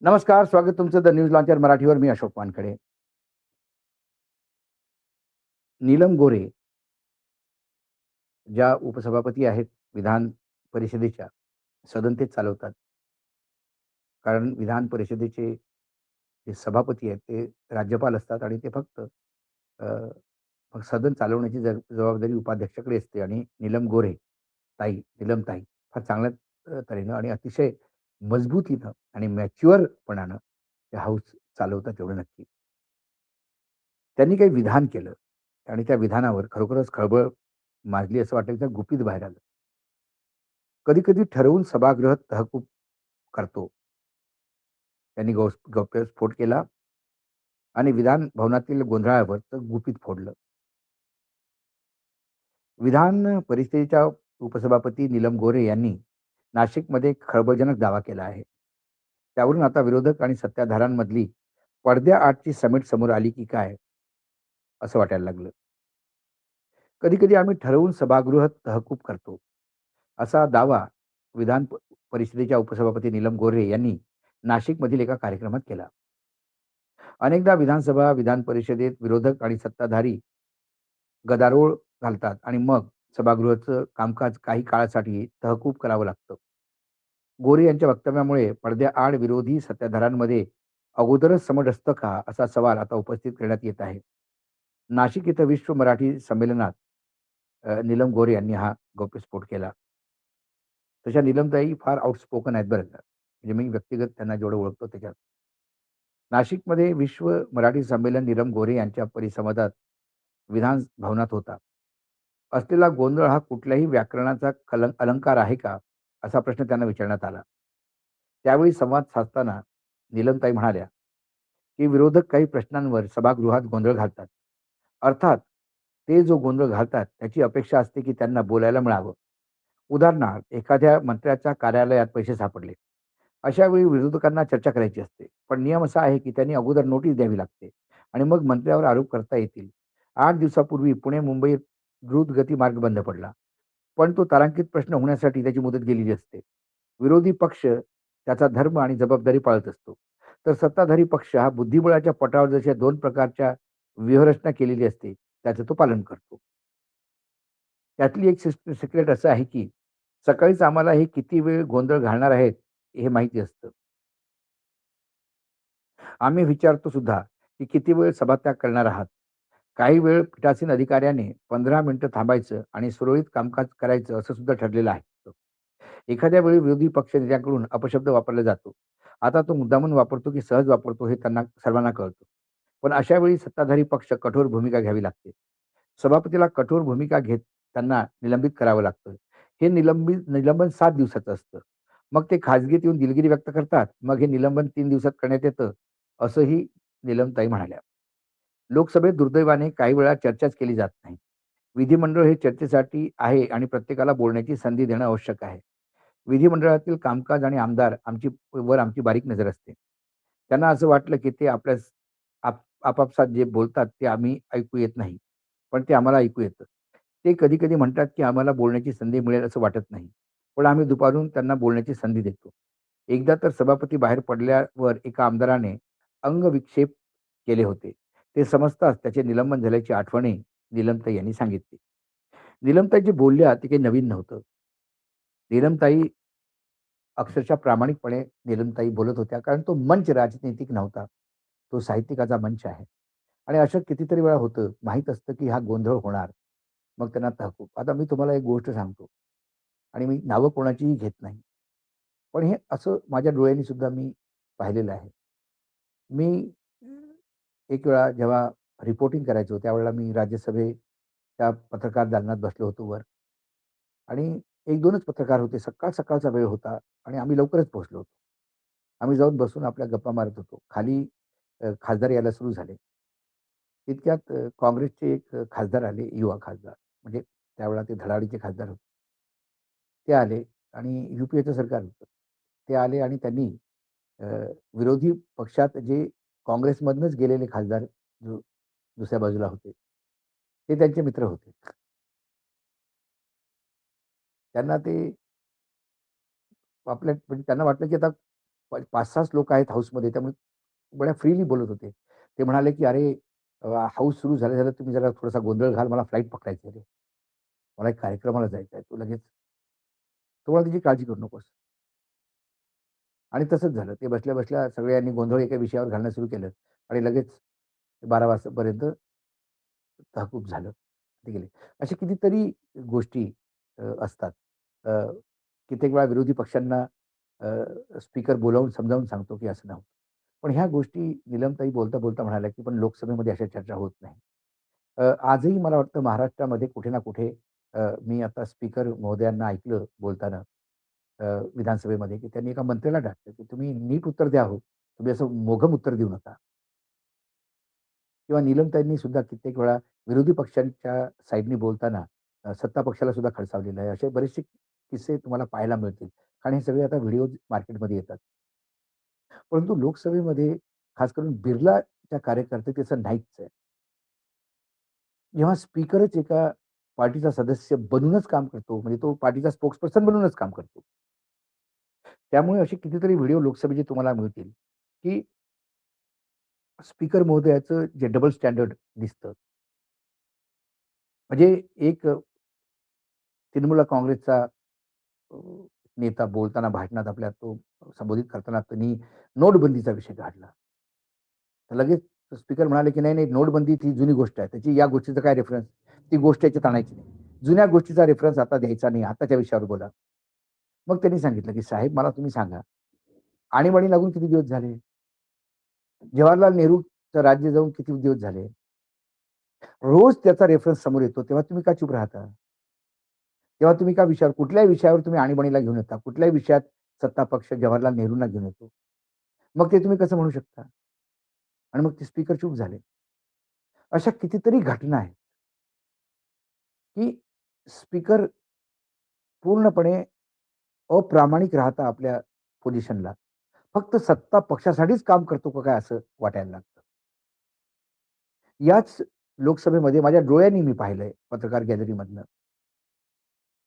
नमस्कार, स्वागत तुमचं द न्यूज लॉन्चर मराठीवर. मी अशोक वानखेडे. नीलम गोऱ्हे ज्या उपसभापती आहेत विधान परिषदेच्या, सदन तेच चालवतात. कारण विधान परिषदेचे जे सभापती आहेत ते राज्यपाल असतात आणि ते फक्त मग सदन चालवण्याची जबाबदारी उपाध्यक्षाकडे असते आणि नीलम गोऱ्हे नीलमताई फार चांगल्या तऱ्हेनं आणि अतिशय मजबुतीनं आणि मॅच्युअरपणानं ते हाऊस चालवतात एवढं नक्की. त्यांनी काही विधान केलं आणि त्या विधानावर खरोखरच खळबळ माजली असं वाटेल तर गुपित बाहेर आलं. कधी-कधी ठरवून सभागृह तहकूब करतो. त्यांनी गौप्यस्फोट केला आणि विधान भवनातील गोंधळावर तर गुपित फोडलं. विधान परिषदेच्या उपसभापती नीलम गोऱ्हे यांनी नाशिकमध्ये खळबळजनक दावा केला आहे. त्यावरून आता विरोधक आणि सत्ताधाऱ्यांमधली पडद्याआडची समेट समोर आली की काय, असं वाटायला लागलं. कधी-कधी आम्ही ठरवून सभागृह तहकूब करतो, असा दावा विधान परिषदेच्या उपसभापती नीलम गोऱ्हे यांनी नाशिकमधील एका कार्यक्रमात केला. अनेकदा विधानसभा, विधान परिषदेत विरोधक आणि सत्ताधारी गदारोळ घालतात आणि मग सभागृहाचं कामकाज काही काळासाठी तहकूब करावं लागतं. गोरे यांच्या वक्तव्यामुळे पडद्याआड विरोधी सत्ताधाऱ्यांमध्ये अगोदरच समज असतं का, असा सवाल आता उपस्थित करण्यात येत आहे. नाशिक इथं विश्व मराठी संमेलनात नीलम गोरे यांनी हा गौप्यस्फोट केला. तशा नीलमताई फार आउटस्पोकन आहेत बरं का. म्हणजे मी व्यक्तिगत त्यांना जेवढं ओळखतो त्याच्यात. नाशिकमध्ये विश्व मराठी संमेलन नीलम गोरे यांच्या परिसंवादात विधान भवनात होता. असलेला गोंधळ हा कुठल्याही व्याकरणाचा अलंकार आहे का? असा प्रश्न त्यांना विचारण्यात आला. त्यावेळी संवाद साधताना नीलमताई म्हणाल्या, की विरोधक काही प्रश्नांवर सभागृहात गोंधळ घालतात. अर्थात ते जो गोंधळ घालतात त्याची अपेक्षा असते, की त्यांना बोलायला मिळावं. उदाहरणार्थ एखाद्या मंत्र्याच्या कार्यालयात पैसे सापडले. अशा वेळी विरोधकांना चर्चा करायची असते. पण नियम असा आहे, की त्यांनी अगोदर नोटीस द्यावी लागते आणि मग मंत्र्यावर आरोप करता येतील. 8 दिवसापूर्वी पुणे-मुंबई द्रुतगती मार्ग बंद पडला. पण तो तारांकित प्रश्न होण्यासाठी त्याची मुदत गेलेली असते. विरोधी पक्ष त्याचा धर्म आणि जबाबदारी पाळत असतो. तर सत्ताधारी पक्ष हा बुद्धिबळाच्या पटावर जशा 2 प्रकारच्या व्यूहरचना केलेली असते, त्याचं तो पालन करतो. त्यातली एक सिक्रेट असं आहे, की सकाळीच आम्हाला हे किती वेळ गोंधळ घालणार आहेत, हे माहिती असतं. आम्ही विचारतो सुद्धा, की किती वेळ सभात्याग करणार आहात? काही वेळ पीठासीन अधिकाऱ्याने 15 मिनिटं थांबायचं आणि सुरळीत कामकाज करायचं असं सुद्धा ठरलेलं आहे. एखाद्या वेळी विरोधी पक्ष नेत्याकडून अपशब्द वापरला जातो. आता तो मुद्दामून वापरतो, की सहज वापरतो हे त्यांना सर्वांना कळतं. पण अशा वेळी सत्ताधारी पक्ष कठोर भूमिका घ्यावी लागते. सभापतीला कठोर भूमिका घेत त्यांना निलंबित करावं लागतं. हे निलंबन 7 दिवसाचं असतं. मग ते खाजगीत येऊन दिलगिरी व्यक्त करतात. मग हे निलंबन 3 दिवसात करण्यात येतं, असंही नीलमताई म्हणाल्या. लोकसभेत दुर्दैवाने काही वेळा चर्चाच केली जात नाही. विधिमंडळ हे चर्चेसाठी आहे आणि प्रत्येकाला बोलण्याची संधी देणं आवश्यक आहे. विधिमंडळातील कामकाज आणि आमची बारीक नजर असते. त्यांना असं वाटलं, की ते आपापसात जे बोलतात ते आम्ही ऐकू येत नाही. पण ते आम्हाला ऐकू येतं. ते कधी-कधी म्हणतात, की आम्हाला बोलण्याची संधी मिळेल असं वाटत नाही. पण आम्ही दुपारून त्यांना बोलण्याची संधी देतो. एकदा तर सभापती बाहेर पडल्यावर एका आमदाराने अंगविक्षेप केले होते. ते समजताच त्याचे निलंबन झाल्याची आठवणही नीलमताई यांनी सांगितली. नीलमताई जे बोलल्या ते काही नवीन नव्हतं. नीलमताई अक्षरशः प्रामाणिकपणे नीलमताई बोलत होत्या. कारण तो मंच राजनैतिक नव्हता. तो साहित्यिकाचा मंच आहे. आणि असं कितीतरी वेळा होतं. माहीत असतं की हा गोंधळ होणार. मग त्यांना तहकूब. आता मी तुम्हाला एक गोष्ट सांगतो आणि मी नावं कोणाचीही घेत नाही. पण हे असं माझ्या डोळ्यांनी सुद्धा मी पाहिलेलं आहे. मी एक वेळा जेव्हा रिपोर्टिंग करायचो, त्यावेळेला मी राज्यसभेच्या पत्रकार दालनात बसलो होतो वर आणि 1-2च पत्रकार होते. सकाळचा वेळ होता आणि आम्ही लवकरच पोहोचलो होतो. आम्ही जाऊन बसून आपल्या गप्पा मारत होतो. खाली खासदार यायला सुरू झाले. तितक्यात काँग्रेसचे एक खासदार आले, युवा खासदार. म्हणजे त्यावेळेला ते धडाडीचे खासदार होते. ते आले आणि यू-पी-एचं सरकार होतं. ते आले आणि त्यांनी अ, विरोधी पक्षात जे काँग्रेसमधनंच गेलेले खासदार जो दुसऱ्या बाजूला होते, ते त्यांचे मित्र होते. त्यांना ते आपल्या म्हणजे त्यांना वाटलं की आता 5-6च लोक आहेत हाऊसमध्ये त्यामुळे बड्या फ्रीली बोलत होते. ते म्हणाले, की "अरे हाऊस सुरू झाल्या-झाल्या तुम्ही जरा थोडासा गोंधळ घाल, मला फ्लाइट पकडायची आहे रे. मला एक कार्यक्रमाला जायचं आहे. तू लगेच तू मला त्याची काळजी करू नकोस." आणि तसंच झालं. ते बसल्या-बसल्या सगळ्यांनी गोंधळ एका विषयावर घालणं सुरू केलं आणि लगेच 12 वाजेपर्यंत तहकूब झालं. ते गेले. अशा कितीतरी गोष्टी असतात. अ, कित्येक वेळा विरोधी पक्षांना स्पीकर बोलावून समजावून सांगतो, की असं नव्हतं. पण ह्या गोष्टी नीलमताई बोलता-बोलता म्हणाल्या, की "पण लोकसभेमध्ये अशा चर्चा होत नाही." आजही मला वाटतं महाराष्ट्रामध्ये कुठे ना कुठे मी आता स्पीकर महोदयांना ऐकलं बोलताना अ, विधानसभेमध्ये, की त्यांनी एका मंत्र्याला डाटलं, की "तुम्ही नीट उत्तर द्या हो. तुम्ही असं मोघम उत्तर देऊ नका." किंवा नीलमताईंनी सुद्धा कित्येक वेळा विरोधी पक्षांच्या साइडनी बोलताना सत्ता पक्षाला सुद्धा खडसावलेलं आहे. असे बरेचसे किस्से तुम्हाला पाहायला मिळतील. कारण हे सगळे आता व्हिडिओ मार्केटमध्ये येतात. परंतु लोकसभेमध्ये खास करून बिर्लाच्या कार्यकर्तृत्वाचं नाहीच आहे. जेव्हा स्पीकरच एका पार्टीचा सदस्य बनूनच काम करतो, म्हणजे तो पार्टीचा स्पोक्सपर्सन बनूनच काम करतो. त्यामुळे असे कितीतरी व्हिडिओ लोकसभेचे तुम्हाला मिळतील, की स्पीकर महोदयाचं जे डबल स्टँडर्ड दिसतं. म्हणजे एक तृणमूल काँग्रेसचा अ, नेता बोलताना भाषणात आपल्या तो संबोधित करताना त्यांनी नोटबंदीचा विषय काढला. तर लगेच स्पीकर म्हणाले, की "नाही, नाही, नोटबंदी ही जुनी गोष्ट आहे. त्याची या गोष्टीचा काय रेफरन्स? ती गोष्ट याच्यात आणायची नाही. जुन्या गोष्टीचा रेफरन्स आता द्यायचा नाही. आताच्या विषयावर बोला." मग त्यांनी सांगितलं, की "साहेब मला तुम्ही सांगा, आणीबाणी लागून किती दिवस झाले? जवाहरलाल नेहरूचं राज्य जाऊन किती दिवस झाले? रोज त्याचा रेफरन्स समोर येतो. तेव्हा तुम्ही का चूप राहता? तेव्हा तुम्ही का विषयावर कुठल्याही विषयावर तुम्ही आणीबाणीला घेऊन येता. कुठल्याही विषयात सत्ता पक्ष जवाहरलाल नेहरूंना घेऊन येतो. मग ते तुम्ही कसं म्हणू शकता?" आणि मग ते स्पीकर चूप झाले. अशा कितीतरी घटना आहेत, की स्पीकर पूर्णपणे अप्रामाणिक राहता आपल्या पोझिशनला. फक्त सत्ता पक्षासाठीच काम करतो का काय असं वाटायला लागतं. याच लोकसभेमध्ये माझ्या डोळ्यांनी मी पाहिलंय पत्रकार गॅलरीमधनं,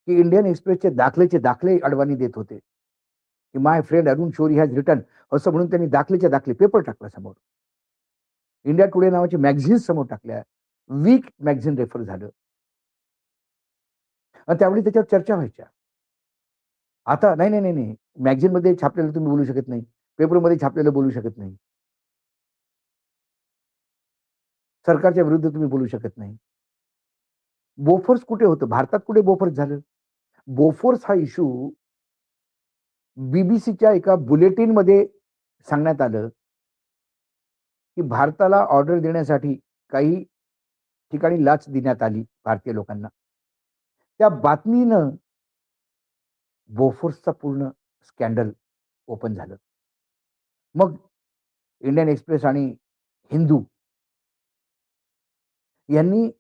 की इंडियन एक्सप्रेसचे दाखलेचे दाखले अडवाणी देत होते, की my friend Arun Shourie has return असं म्हणून त्यांनी दाखलेच्या दाखले पेपर टाकला समोर. इंडिया टुडे नावाची मॅगझीन समोर टाकल्या. वीक मॅगझीन रेफर झालं आणि त्यावेळी त्याच्यावर चर्चा व्हायच्या. आता नाही, नाही, नाही, नाही. मॅगझीनमध्ये छापलेलं तुम्ही बोलू शकत नाही. पेपरमध्ये छापलेलं बोलू शकत नाही. सरकारच्या विरुद्ध तुम्ही बोलू शकत नाही. बोफोर्स कुठे होतं? भारतात कुठे बोफोर्स झालं? बोफोर्स हा इश्यू बी-बी-सीच्या एका बुलेटिनमध्ये सांगण्यात आलं, की भारताला ऑर्डर देण्यासाठी काही ठिकाणी लाच देण्यात आली भारतीय लोकांना. त्या बातमीनं बोफोर्सचा पूर्ण स्कॅन्डल ओपन झालं. मग इंडियन एक्सप्रेस आणि हिंदू यांनी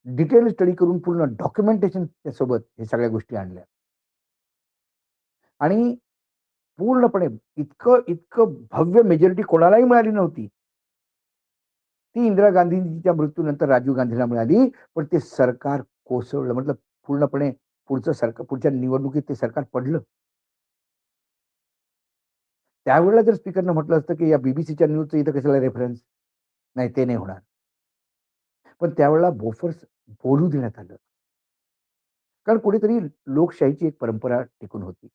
डिटेल स्टडी करून पूर्ण डॉक्युमेंटेशन त्यासोबत हे सगळ्या गोष्टी आणल्या आणि पूर्णपणे इतकं भव्य मेजॉरिटी कोणालाही मिळाली नव्हती. ती इंदिरा गांधींच्या मृत्यूनंतर राजीव गांधीला मिळाली. पण ते सरकार कोसळलं. म्हटलं पूर्णपणे पुढचं सरकार पुढच्या निवडणुकीत ते सरकार पडलं. त्यावेळेला जर स्पीकरनं म्हटलं असतं, की या बी-बी-सीच्या न्यूजचं इथं कशाला रेफरन्स? नाही ते नाही होणार. पण त्यावेळेला बोफोर्स बोलू देण्यात आलं. कारण कुठेतरी लोकशाहीची एक परंपरा टिकून होती.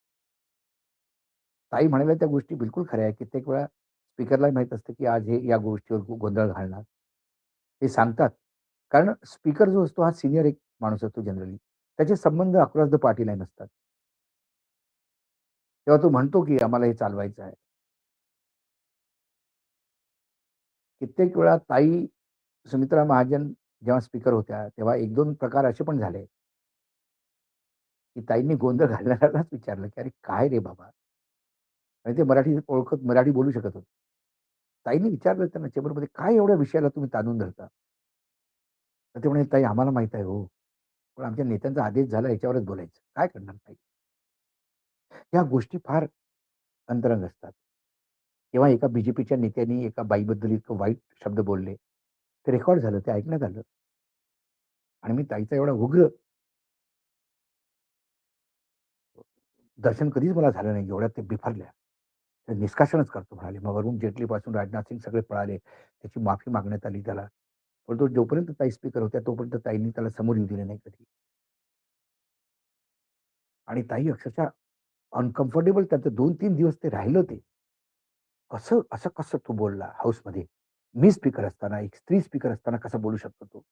ताई म्हणाल्या त्या गोष्टी बिलकुल खऱ्या आहेत. कित्येक वेळा स्पीकरलाही माहीत असतं, की आज हे या गोष्टीवर गोंधळ घालणार. ते सांगतात. कारण स्पीकर जो असतो हा सीनियर एक माणूस असतो जनरली. त्याचे संबंध अक्रॉस द पार्टी लाईन असतात. तेव्हा तो म्हणतो, की आम्हाला हे चालवायचं आहे. कित्येक वेळा ताई सुमित्रा महाजन जेव्हा स्पीकर होत्या, तेव्हा 1-2 प्रकार असे पण झाले, की ताईंनी गोंधळ घालणाऱ्यालाच विचारलं, की "अरे काय रे बाबा?" आणि ते मराठी ओळखत मराठी बोलू शकत होते. ताईंनी विचारलं त्यांना चेंबरमध्ये, "काय एवढ्या विषयाला तुम्ही ताणून धरता?" तर ते म्हणाले, "ताई आम्हाला माहीत आहे हो, पण आमच्या नेत्यांचा आदेश झाला याच्यावरच बोलायचं." काय करणार ताई? ह्या गोष्टी फार अंतरंग असतात. तेव्हा एका बी-जे-पीच्या नेत्यांनी एका बाईबद्दल इतकं वाईट शब्द बोलले. ते रेकॉर्ड झालं, ते ऐकण्यात आलं आणि मी ताईचा एवढा उग्र दर्शन कधीच मला झालं नाही, एवढ्या ते बिफरल्या. तर निष्कासनच करतो म्हणाले. मग अरुण जेटलीपासून राजनाथ सिंग सगळे पळाले. त्याची माफी मागण्यात आली त्याला. पण तो जोपर्यंत ताई स्पीकर होत्या, तोपर्यंत ताईंनी त्याला समोर येऊ दिले नाही कधी. आणि ताई अक्षरशः अनकम्फर्टेबल त्यांचं 2-3 दिवस ते राहिलं ते. कसं असं कसं तो बोलला हाऊसमध्ये? मी स्पीकर असताना, एक स्त्री स्पीकर असताना कसा बोलू शकतो तो?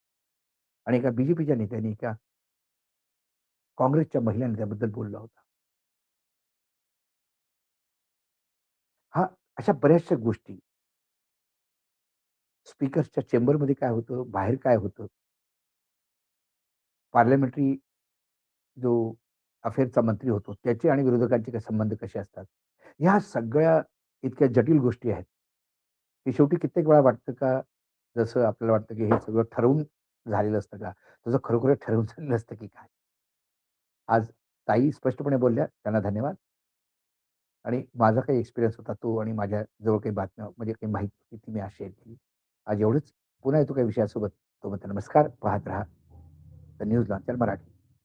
आणि एका बी-जे-पीच्या नेत्याने एका काँग्रेसच्या महिला नेत्याबद्दल बोलला होता. हां, अशा बऱ्याचशा गोष्टी स्पीकर्सच्या चेंबरमध्ये काय होतं, बाहेर काय होतं, पार्लमेंटरी जो अफेअर्सचा मंत्री होतो, त्याचे आणि विरोधकांचे काय संबंध कसे असतात. ह्या सगळ्या इतक्या जटिल गोष्टी आहेत, की शेवटी कित्येक वेळा वाटतं का, जसं आपल्याला वाटतं की हे सगळं ठरवून झालेलं असतं का? तसं खरोखरच ठरवून झालेलं असतं की काय? आज ताई स्पष्टपणे बोलल्या, त्यांना धन्यवाद. आणि माझा काही एक्सपिरियन्स होता तो आणि माझ्या जवळ काही बातम्या म्हणजे काही माहिती होती ती मी आज शेअर केली. आज एवढंच. पुन्हा येतो काही विषयासोबत. तोपर्यंत नमस्कार. पाहत रहा द न्यूज लॉन्चर मराठी.